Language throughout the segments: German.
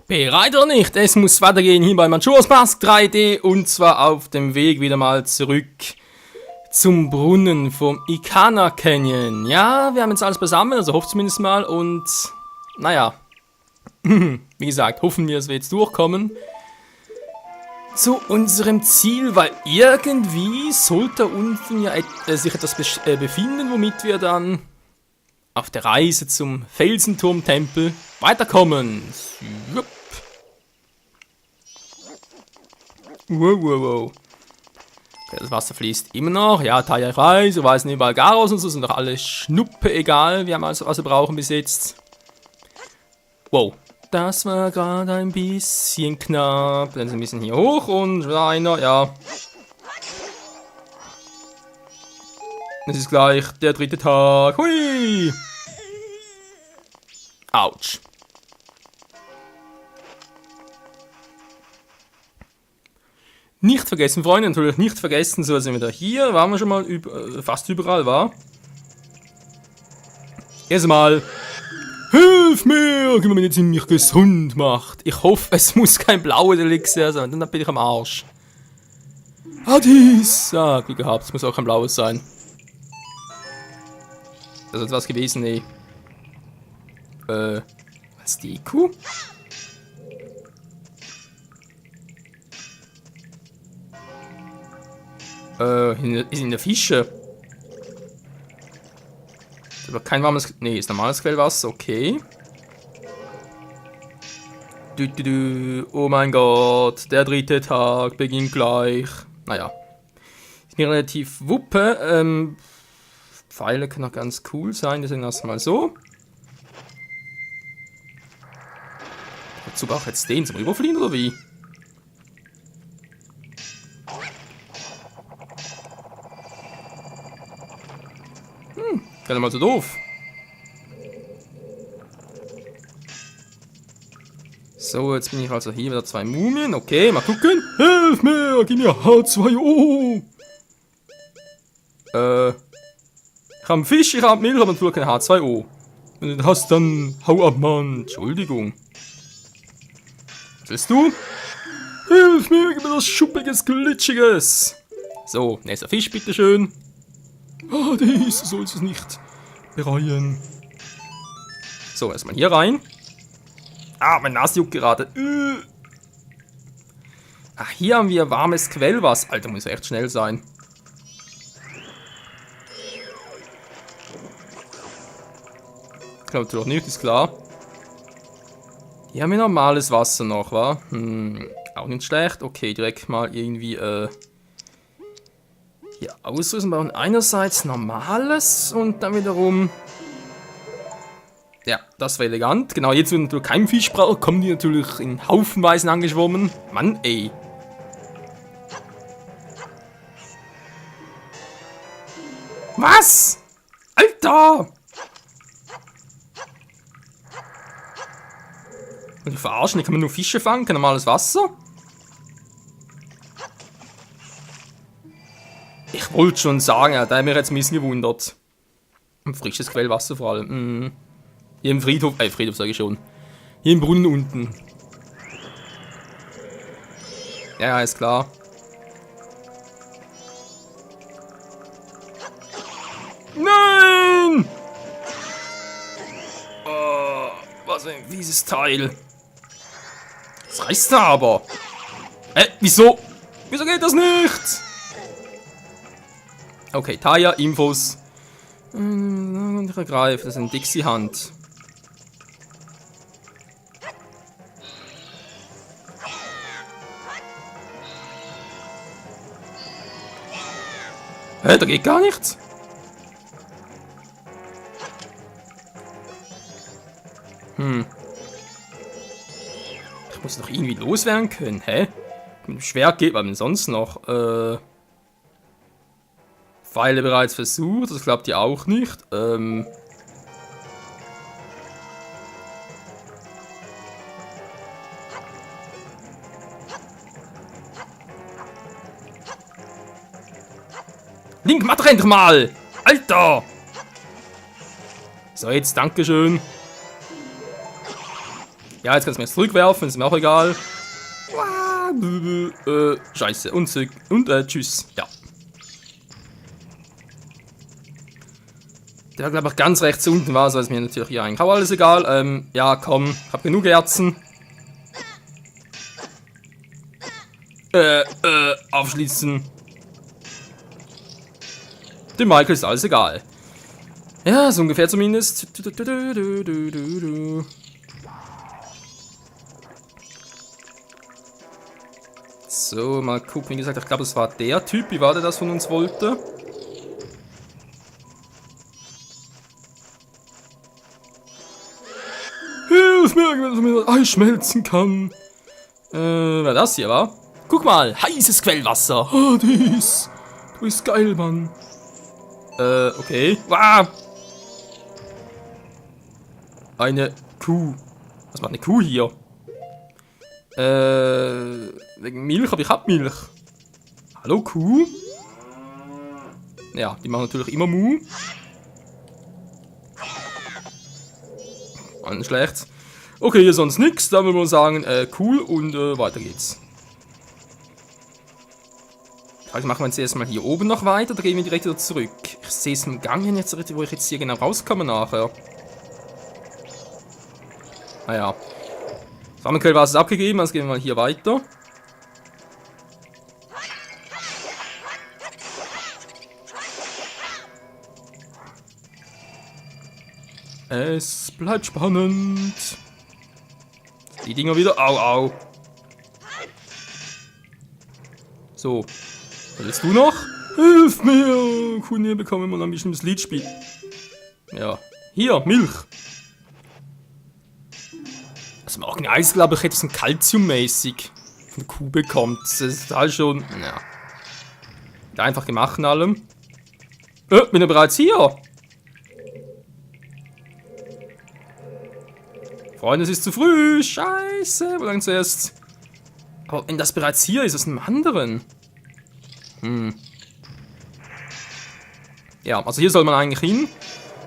Bereit oder nicht? Es muss weitergehen hier bei Majora's Mask 3D und zwar auf dem Weg wieder mal zurück zum Brunnen vom Ikana Canyon. Ja, wir haben jetzt alles beisammen, also hofft zumindest mal und naja, wie gesagt, hoffen wir, dass wir jetzt durchkommen zu unserem Ziel, weil irgendwie sollte unten ja sich etwas befinden, womit wir dann auf der Reise zum Felsenturm-Tempel weiterkommen. Jupp. Wow, wow, wow. Okay, das Wasser fließt immer noch. Ja, Taya, ich weiß, wir weisen überall Garos und so, sind doch alle Schnuppe egal. Wir haben alles, was wir brauchen bis jetzt. Wow. Das war gerade ein bisschen knapp. Dann ein bisschen hier hoch und einer, ja. Das ist gleich der dritte Tag. Hui! Autsch. Nicht vergessen, Freunde, natürlich nicht vergessen, so sind wir da hier. Waren wir schon mal fast überall, war? Erstmal. Hilf mir! Gib mir jetzt mich gesund macht. Ich hoffe, es muss kein blauer Elixir sein, dann bin ich am Arsch. Hadis! Ah, Glück gehabt, es muss auch kein blaues sein. Das ist was gewesen, ey. Was die Kuh? Ist in der Fische. Aber kein warmes. Nee, ist normales Quellwasser, okay. Oh mein Gott, der dritte Tag beginnt gleich. Naja. Ist mir relativ wuppe. Pfeile können auch ganz cool sein, deswegen erstmal so. Dazu brauche ich jetzt den zum Rüberfliegen oder wie? Gar nicht mal so doof. So, jetzt bin ich also hier wieder 2 Mumien. Okay, mal gucken. Hilf mir, gib mir H2O. Ich habe einen Fisch, ich habe Milch, aber natürlich kein H2O. Wenn du das hast, dann hau ab, Mann. Entschuldigung. Was willst du? Hilf mir, gib mir das schuppiges, glitschiges. So, nächster Fisch, bitteschön. Ah, dies, du sollst es nicht bereuen. So, erstmal hier rein. Ah, mein Nase juckt gerade. Ach, hier haben wir warmes Quellwasser. Alter, muss echt schnell sein. Ich glaube natürlich nicht, ist klar. Hier haben wir normales Wasser noch, wa? Auch nicht schlecht. Okay, direkt mal irgendwie, hier ausrüsten. Bauen einerseits normales und dann wiederum. Ja, das war elegant. Genau, jetzt, wenn du keinen Fisch brauchst, kommen die natürlich in Haufenweisen angeschwommen. Mann, ey. Was? Alter! Und die verarschen, die kann man nur Fische fangen, kein normales Wasser? Ich wollte schon sagen, da hat mich jetzt ein bisschen gewundert. Ein frisches Quellwasser vor allem. Hier im Friedhof, Friedhof sage ich schon. Hier im Brunnen unten. Ja, ist klar. Nein! Oh, was ein fieses Teil. Das reißt da aber. Wieso? Wieso geht das nicht? Okay, Taya, Infos. Und ich ergreife, das ist eine Dixie-Hand. Da geht gar nichts. Ich muss doch irgendwie loswerden können, hä? Mit dem Schwert geht man sonst noch, Pfeile bereits versucht, das klappt ja auch nicht. Link, mach doch endlich mal! Alter! So, jetzt, dankeschön. Ja, jetzt kannst du mir jetzt zurückwerfen, ist mir auch egal. Scheiße. Und zurück. Und tschüss. Ja. Der, glaube ich, ganz rechts unten war, so ist mir natürlich hier eigentlich auch alles egal. Ja, komm, ich hab genug Herzen. Aufschließen. Dem Michael ist alles egal. Ja, so ungefähr zumindest. So, mal gucken. Wie gesagt, ich glaube, es war der Typ. Wie war der, das von uns wollte? Hilf mir, dass mir das Eis schmelzen kann. Wer das hier war? Guck mal, heißes Quellwasser. Oh, dies. Du bist geil, Mann. Okay. Wow. Eine Kuh. Was macht eine Kuh hier? Wegen Milch, aber ich hab Milch. Hallo, Kuh? Ja, die machen natürlich immer Mu. Nicht schlecht. Okay, hier sonst nichts. Dann würden wir sagen, cool und weiter geht's. Also machen wir jetzt erstmal hier oben noch weiter, da gehen wir direkt wieder zurück. Ich sehe es im Gang jetzt, wo ich jetzt hier genau rauskomme nachher. Naja. Sammelquell war es abgegeben, also gehen wir mal hier weiter. Es bleibt spannend. Die Dinger wieder. Au, au. So. Was willst du noch? Hilf mir! Kunde bekommen wir ein bisschen das Lied spielen. Ja. Hier, Milch. Also im Original glaube ich, etwas Calcium-mäßig von der Kuh bekommt. Das ist halt schon. Ja. Einfach gemacht in allem. Bin ich bereits hier? Freunde, es ist zu früh. Scheiße. Wo lang zuerst? Aber wenn das bereits hier ist, aus einem anderen. Ja, also hier soll man eigentlich hin.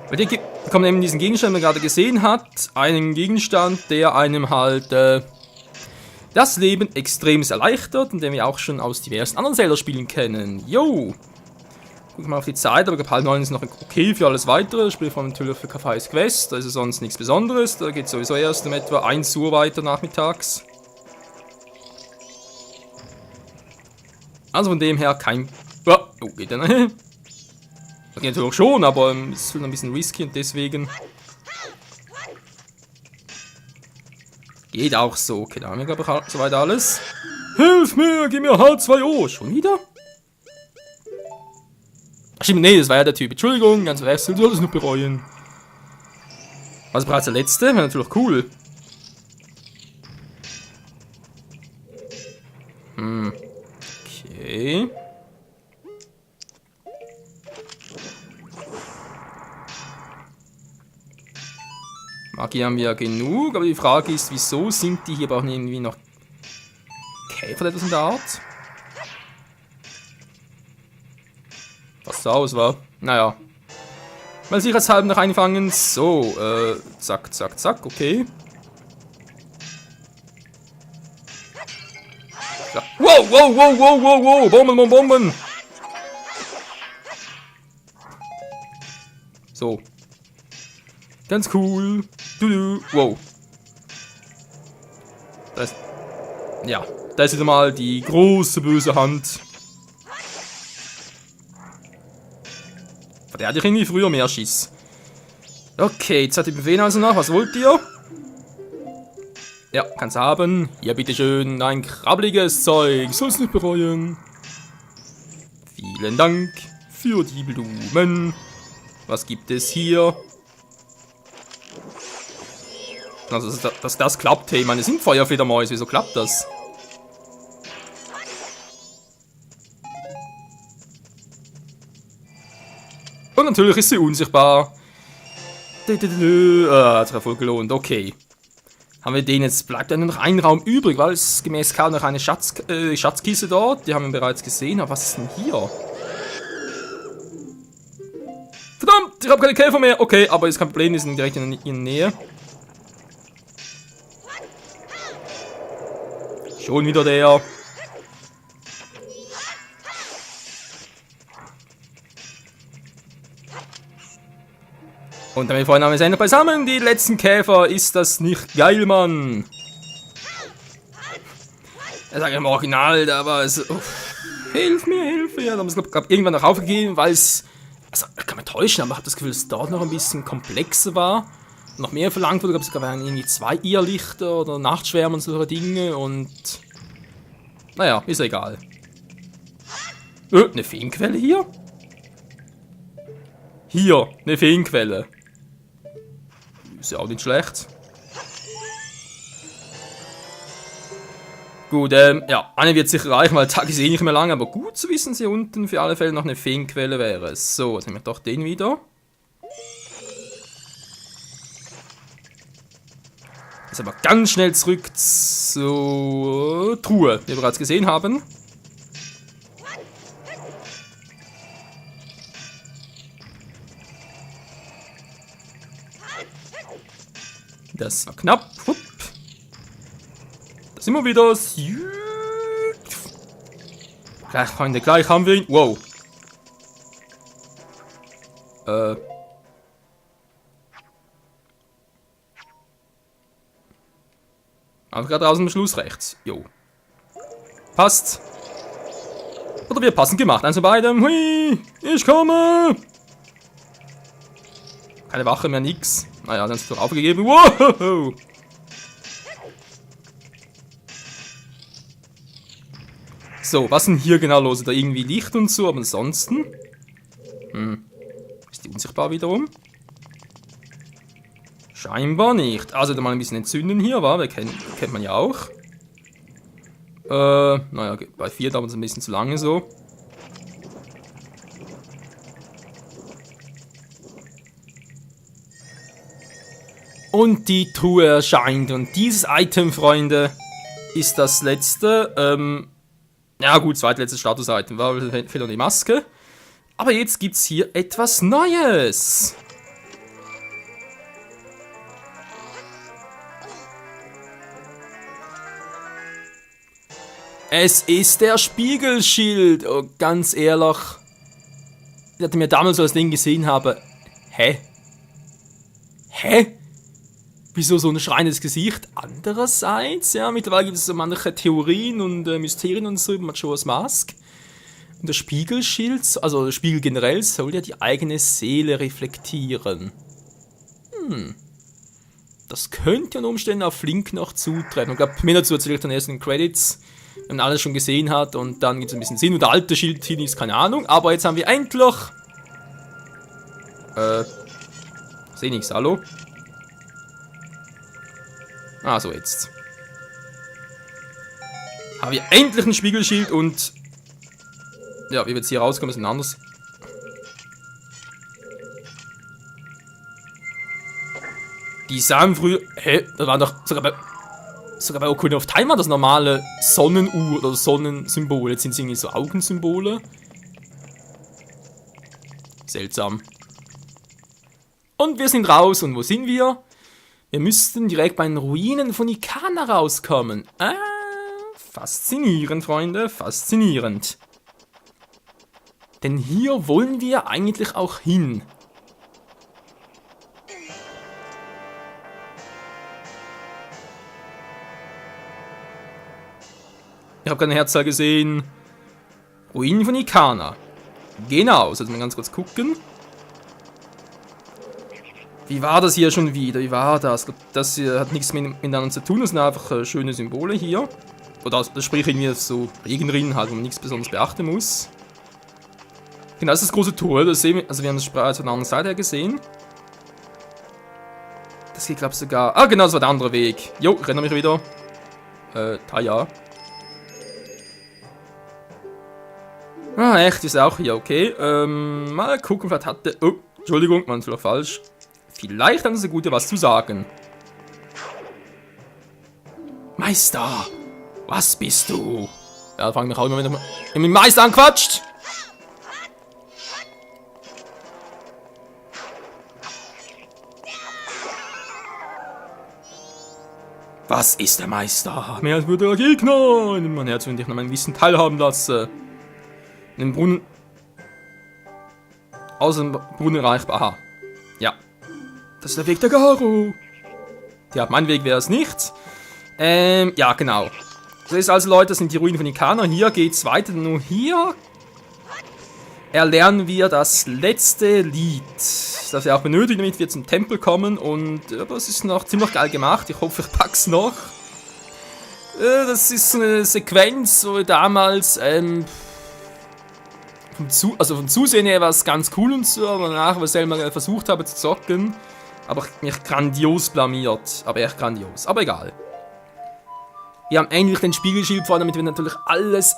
Weil hier bekommt man eben diesen Gegenstand, den man gerade gesehen hat. Einen Gegenstand, der einem halt das Leben extrem erleichtert. Und den wir auch schon aus diversen anderen Zelda-Spielen kennen. Yo! Guck mal auf die Zeit, aber halb 9 ist noch okay für alles weitere. Spiel von natürlich für Kafai's Quest, da ist es sonst nichts Besonderes. Da geht es sowieso erst um etwa 1 Uhr weiter nachmittags. Also von dem her kein. Oh, geht der nicht? Das geht natürlich schon, aber ist ein bisschen risky und deswegen. Geht auch so. Okay, da haben wir glaube ich soweit alles. Hilf mir, gib mir H2O. Schon wieder? Stimmt, nee, das war ja der Typ. Entschuldigung, ganz verwechselt, du sollst es nur bereuen. Also bereits der letzte, wäre natürlich cool. Okay. Magie haben wir ja genug, aber die Frage ist, wieso sind die hier auch irgendwie noch Käfer oder etwas in der Art? Was so aus war. Naja. Mal sicherheitshalber noch einfangen. So, zack, zack, zack, okay. Ja. Wow, wow, wow, wow, wow, wow, Bomben, Bomben, Bomben. So. Ganz cool. Wow. Da ist, ja, da ist wieder mal die große böse Hand. Der hatte ich irgendwie früher mehr Schiss. Okay, jetzt hat die Bewegen also noch. Was wollt ihr? Ja, kannst haben. Hier, bitteschön. Ein krabbeliges Zeug. Soll's nicht bereuen. Vielen Dank für die Blumen. Was gibt es hier? Also, dass das klappt, hey, meine sind Feuerfledermäuse. Wieso klappt das? Und natürlich ist sie unsichtbar. Hat sich ja voll gelohnt. Okay. Haben wir den jetzt? Bleibt ja nur noch ein Raum übrig, weil es gemäß Karl noch eine Schatzkiste dort. Die haben wir bereits gesehen. Aber was ist denn hier? Verdammt, ich habe keine Käfer mehr. Okay, aber ist kein Problem, die sind direkt in der Nähe. Schon wieder der. Und damit Freunde haben wir es endlich beisammen. Die letzten Käfer. Ist das nicht geil, Mann? Er sagt im Original, aber es... Hilf mir, Hilfe. Ja, da haben wir es, glaub, irgendwann noch aufgegeben, weil es... Also, ich kann mich täuschen, aber ich habe das Gefühl, dass es dort noch ein bisschen komplexer war. Noch mehr verlangt wurde. Ich glaube, es gab irgendwie 2 Irrlichter oder Nachtschwärme und solche Dinge. Und... Naja, ist ja egal. Eine Feenquelle hier? Hier, eine Feenquelle. Ist ja auch nicht schlecht. Gut, ja, eine wird sicher reichen, weil der Tag ist eh nicht mehr lang, aber gut zu wissen, hier unten für alle Fälle noch eine Feenquelle wäre. So, jetzt nehmen wir doch den wieder. Jetzt aber ganz schnell zurück zur Truhe, die wir bereits gesehen haben. Das war knapp. Hup. Da sind wir wieder. Gleich, Freunde, gleich haben wir ihn. Wow. Aber gerade draußen am Schluss rechts. Jo. Passt. Oder wir passend gemacht. Eins von beidem. Hui. Ich komme. Keine Wache mehr, nix. Naja, dann ist es doch aufgegeben. Wow! So, was ist denn hier genau los? Da irgendwie Licht und so, aber ansonsten... Ist die unsichtbar wiederum? Scheinbar nicht. Also, da mal ein bisschen entzünden hier, war? Kennt man ja auch. Naja, bei 4 dauert es ein bisschen zu lange so. Und die Truhe erscheint. Und dieses Item, Freunde, ist das letzte. Ja gut, zweitletztes Status-Item. Fehlt noch die Maske. Aber jetzt gibt's hier etwas Neues. Es ist der Spiegelschild. Oh, ganz ehrlich. Ich hatte mir damals so das Ding gesehen habe. Hä? Wieso so ein schreiendes Gesicht? Andererseits, ja, mittlerweile gibt es so manche Theorien und Mysterien und so über Majora's Mask. Und das Spiegelschild, also der Spiegel generell, soll ja die eigene Seele reflektieren. Das könnte unter Umständen auf Link noch zutreffen. Ich glaube, mehr dazu erzähle ich dann erst in den Credits, wenn man alles schon gesehen hat und dann gibt es ein bisschen Sinn. Und der alte Schild hier ist keine Ahnung, aber jetzt haben wir endlich... Seh nichts, hallo? Ah, so jetzt. Haben wir endlich ein Spiegelschild und... Ja, wie wir jetzt hier rauskommen, ist ein anderes... Die sahen früher... Hä? Das war doch... Sogar bei Ocarina of Time war das normale Sonnenuhr oder Sonnensymbol. Jetzt sind es irgendwie so Augensymbole. Seltsam. Und wir sind raus. Und wo sind wir? Wir müssten direkt bei den Ruinen von Ikana rauskommen. Faszinierend, Freunde. Faszinierend. Denn hier wollen wir eigentlich auch hin. Ich habe gerade eine Herzzahl gesehen. Ruinen von Ikana. Genau, sollten wir ganz kurz gucken. Wie war das hier schon wieder? Wie war das? Das hier hat nichts miteinander zu tun. Das sind einfach schöne Symbole hier. Oder das sprich irgendwie so Regenrinnen halt, wo man nichts besonders beachten muss. Genau, das ist das große Tor. Das sehen wir, also wir haben das bereits von der anderen Seite her gesehen. Das geht, glaube ich, sogar... Ah, genau, das war der andere Weg. Jo, ich erinnere mich wieder. Taya. Ah, echt, ist auch hier, okay. Mal gucken, vielleicht hat der... Oh, Entschuldigung, man ist vielleicht falsch. Vielleicht haben sie gut was zu sagen. Meister, was bist du? Ja, da fangen wir auch immer wieder mit dem Meister anquatscht. Was ist der Meister? Mehr als würde der Gegner. In mein Herz will ich noch mein Wissen teilhaben lassen. In den Brunnen. Aus dem Brunnen erreichbar. Aha. Ja. Das ist der Weg der Garo. Ja, mein Weg wäre es nicht. Ja, genau. Das ist also, Leute, das sind die Ruinen von Ikana. Hier geht's weiter. Nur hier erlernen wir das letzte Lied. Das wir auch benötigen, damit wir zum Tempel kommen. Und das ist noch ziemlich geil gemacht. Ich hoffe, ich pack's noch. Das ist so eine Sequenz, wo damals vom Zusehen her war es ganz cool und so, aber danach, was ich selber versucht habe zu zocken, aber mich grandios blamiert. Aber echt grandios. Aber egal. Wir haben endlich den Spiegelschild vor, damit wird natürlich alles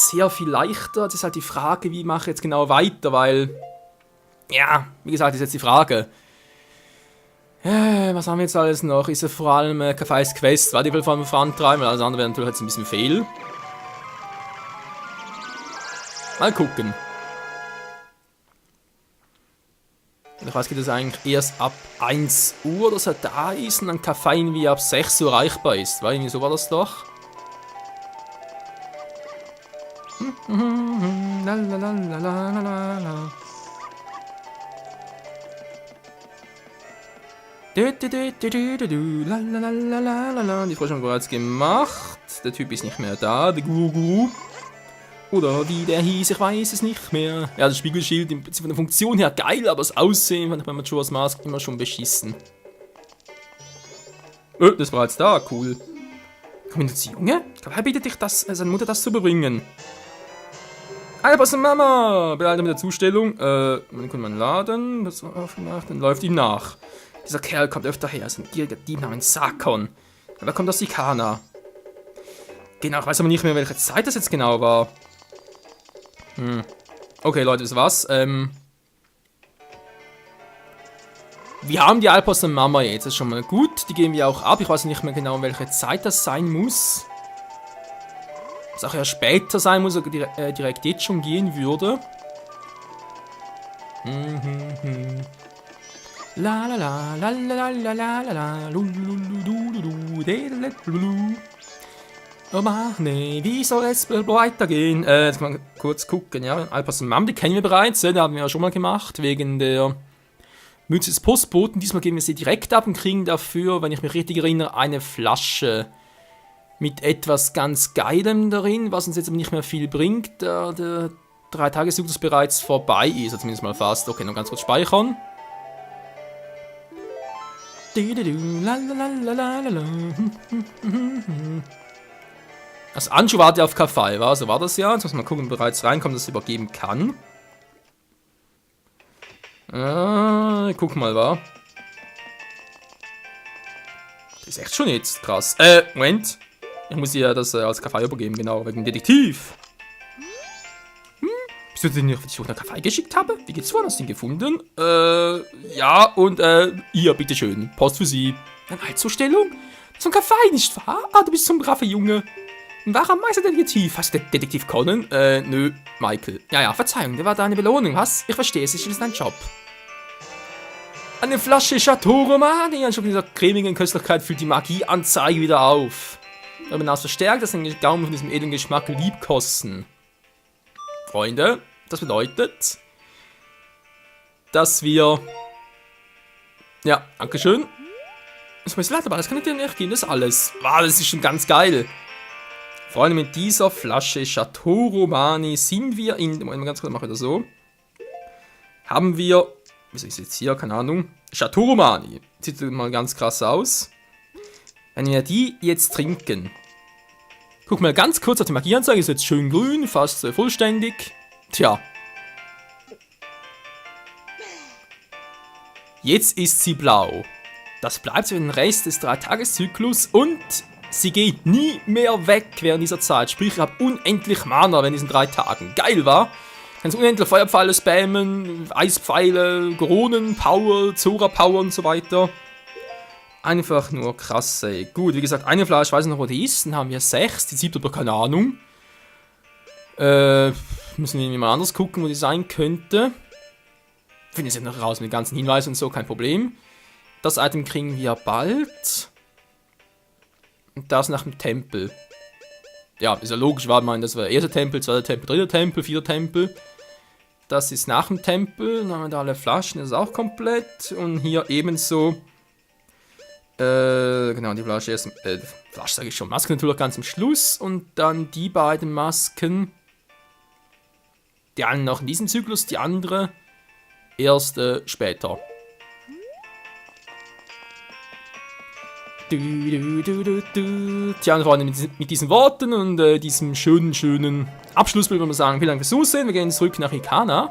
sehr viel leichter. Das ist halt die Frage, wie mache ich jetzt genau weiter, weil... Ja, wie gesagt, ist jetzt die Frage. Was haben wir jetzt alles noch? Ist ja vor allem Cafés Quest, weil die will vor allem vorantreiben, weil alles andere wäre natürlich jetzt ein bisschen fehl. Mal gucken. Ich weiß, geht das eigentlich erst ab 1 Uhr, dass er da ist und dann Kaffee irgendwie ab 6 Uhr erreichbar ist. Weil irgendwie so war das doch. Die Forschung bereits gemacht. Der Typ ist nicht mehr da, der Guru. Oder wie der hieß, ich weiß es nicht mehr. Ja, das Spiegelschild im Prinzip von der Funktion her geil, aber das Aussehen fand ich bei Majora's Mask immer schon beschissen. Das war jetzt da, cool. Junge? Wer bittet dich, seine Mutter das zu überbringen? Alpers und Mama! Beeile mit der Zustellung. Man kann man laden. Das aufgemacht, dann läuft ihm nach. Dieser Kerl kommt öfter her, ist ein gieriger Dieb namens Sakon. Aber er kommt aus Ikana. Genau, ich weiß aber nicht mehr, welche Zeit das jetzt genau war. Okay, Leute, das war's. Wir haben die Alpers und Mama jetzt, das ist schon mal gut. Die geben wir auch ab. Ich weiß nicht mehr genau, welche Zeit das sein muss. Was auch ja später sein muss, oder direkt jetzt schon gehen würde. La la la la la la la la la Oh Mann, nee, wie soll es weitergehen? Jetzt mal kurz gucken, ja. Alpers und Mam, die kennen wir bereits, die haben wir ja schon mal gemacht, wegen der Münze des Postboten. Diesmal geben wir sie direkt ab und kriegen dafür, wenn ich mich richtig erinnere, eine Flasche mit etwas ganz Geilem darin, was uns jetzt aber nicht mehr viel bringt, da der 3-Tages-Zyklus bereits vorbei ist, oder zumindest mal fast. Okay, noch ganz kurz speichern. Also Anschu wartet auf Kaffee, war? So war das ja. Jetzt muss man gucken, ob bereits reinkommt, dass es übergeben kann. Guck mal, war. Das ist echt schon jetzt krass. Moment. Ich muss ja das als Kaffee übergeben, genau, wegen dem Detektiv. Bist du denn nicht, dass ich nach Kaffee geschickt habe? Wie geht's vor? Hast du ihn gefunden? Ja, und, hier, bitteschön. Post für Sie. Eine Eidzustellung? So ein Kaffee, nicht wahr? Ah, du bist so ein braver Junge. Ein wahrer Meisterdetektiv. Hast du den Detektiv Conan? Nö, Michael. Ja, Verzeihung, der war deine Belohnung, was? Ich verstehe, es ist dein Job. Eine Flasche Chateau Romani. Anstatt dieser cremigen Köstlichkeit füllt die Magieanzeige wieder auf. Darüber hinaus verstärkt, dass den Gaumen von diesem edlen Geschmack liebkosten. Freunde, das bedeutet, dass wir... Ja, dankeschön. Das muss leider, aber das kann ich dir nicht gehen, das ist alles. Wow, das ist schon ganz geil. Freunde, mit dieser Flasche Chateau Romani sind wir in... Moment, ganz kurz, mache ich das so. Haben wir... Wieso ist jetzt hier? Keine Ahnung. Chateau Romani. Sieht mal ganz krass aus. Wenn wir die jetzt trinken. Guck mal ganz kurz auf die Magieanzeige. Ist jetzt schön grün, fast vollständig. Tja. Jetzt ist sie blau. Das bleibt für den Rest des 3-Tages-Zyklus und sie geht nie mehr weg während dieser Zeit. Sprich, ich habe unendlich Mana während diesen 3 Tagen. Geil, wa? Kannst unendlich Feuerpfeile spammen, Eispfeile, Koronen, Power, Zora-Power und so weiter. Einfach nur krass, ey. Gut, wie gesagt, eine Flasche, ich weiß noch, wo die ist. Dann haben wir 6, die 7 aber keine Ahnung. Müssen wir irgendwie mal anders gucken, wo die sein könnte. Finden Sie noch raus mit den ganzen Hinweisen und so, kein Problem. Das Item kriegen wir bald. Und das nach dem Tempel. Ja, ist ja logisch, war man, das war der erste Tempel, zweiter Tempel, dritter Tempel, vierter Tempel. Das ist nach dem Tempel. Dann haben wir da alle Flaschen, das ist auch komplett. Und hier ebenso. Genau, die Flasche erst. Flasche sage ich schon. Maske natürlich ganz am Schluss. Und dann die beiden Masken. Die eine noch in diesem Zyklus, die andere erst später. Tja, Freunde, mit diesen Worten und diesem schönen Abschlussbild würde man sagen, vielen Dank fürs Zusehen. Wir gehen zurück nach Ikana.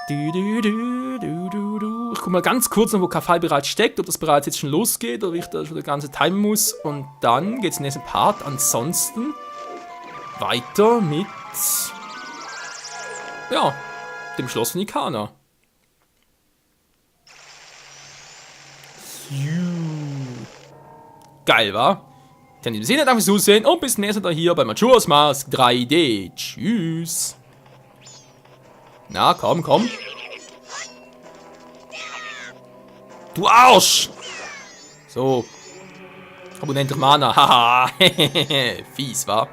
Ich guck mal ganz kurz noch, wo Kafei bereits steckt, ob das bereits jetzt schon losgeht oder wie ich da schon das ganze timen muss. Und dann geht's in den nächsten Part. Ansonsten weiter mit ja, dem Schloss von Ikana. Geil, wa? In diesem Sinne, danke fürs Zusehen und bis zum nächsten Mal hier bei Majora's Mask 3D. Tschüss. Na, komm, komm. Du Arsch! So. Komm, endlich Mana. Haha. Fies, wa?